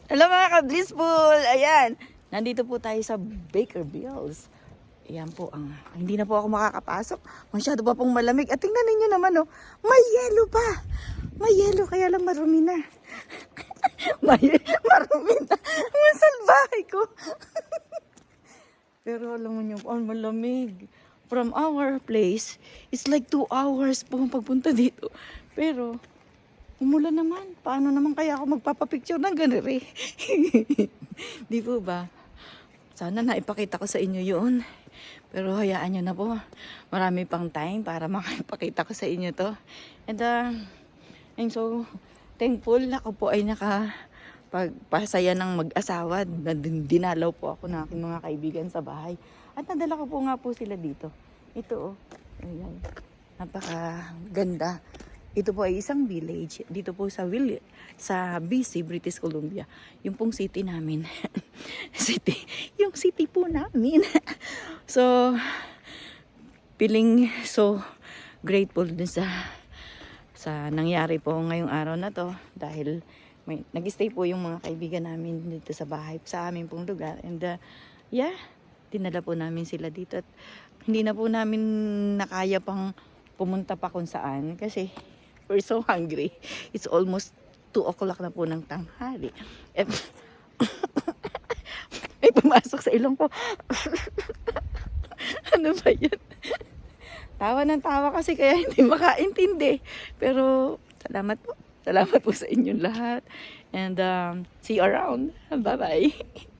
Hello mga ka-blissful! Ayan, nandito po tayo sa Bakerbills. Ayan po, hindi na po ako makakapasok. Masyado pa pong malamig. At tingnan ninyo naman, oh, may yelo pa. May yelo, kaya lang marumi na. Marumi na. Masalbahay ko. Pero alam mo nyo, malamig. From our place, it's like 2 hours po pagpunta dito. Pero, umulan naman. Paano naman kaya ako magpapapicture ng ganire? Di po ba? Sana naipakita ko sa inyo yun. Pero hayaan nyo na po. Marami pang time para makipakita ko sa inyo to. And I'm so thankful na ako po ay nakapagpasaya ng mag-asawa. Dinalaw po ako ng aking mga kaibigan sa bahay. At nadala ko po nga po sila dito. Ito, oh. Ayan. Napakaganda. Ito po ay isang village. Dito po sa BC, British Columbia. Yung pong city namin. Yung city po namin. So, feeling so grateful dun sa nangyari po ngayong araw na to. Dahil nag-stay po yung mga kaibigan namin dito sa bahay, sa aming pong lugar. And dinala po namin sila dito. At hindi na po namin nakaya pang pumunta pa kung saan. Kasi we're so hungry. It's almost 2 o'clock na po ng tanghali. Ay, pumasok sa ilong ko. Ano ba yan? Tawa ng tawa kasi kaya hindi makaintindi. Pero salamat po. Salamat po sa inyong lahat. And see you around. Bye-bye.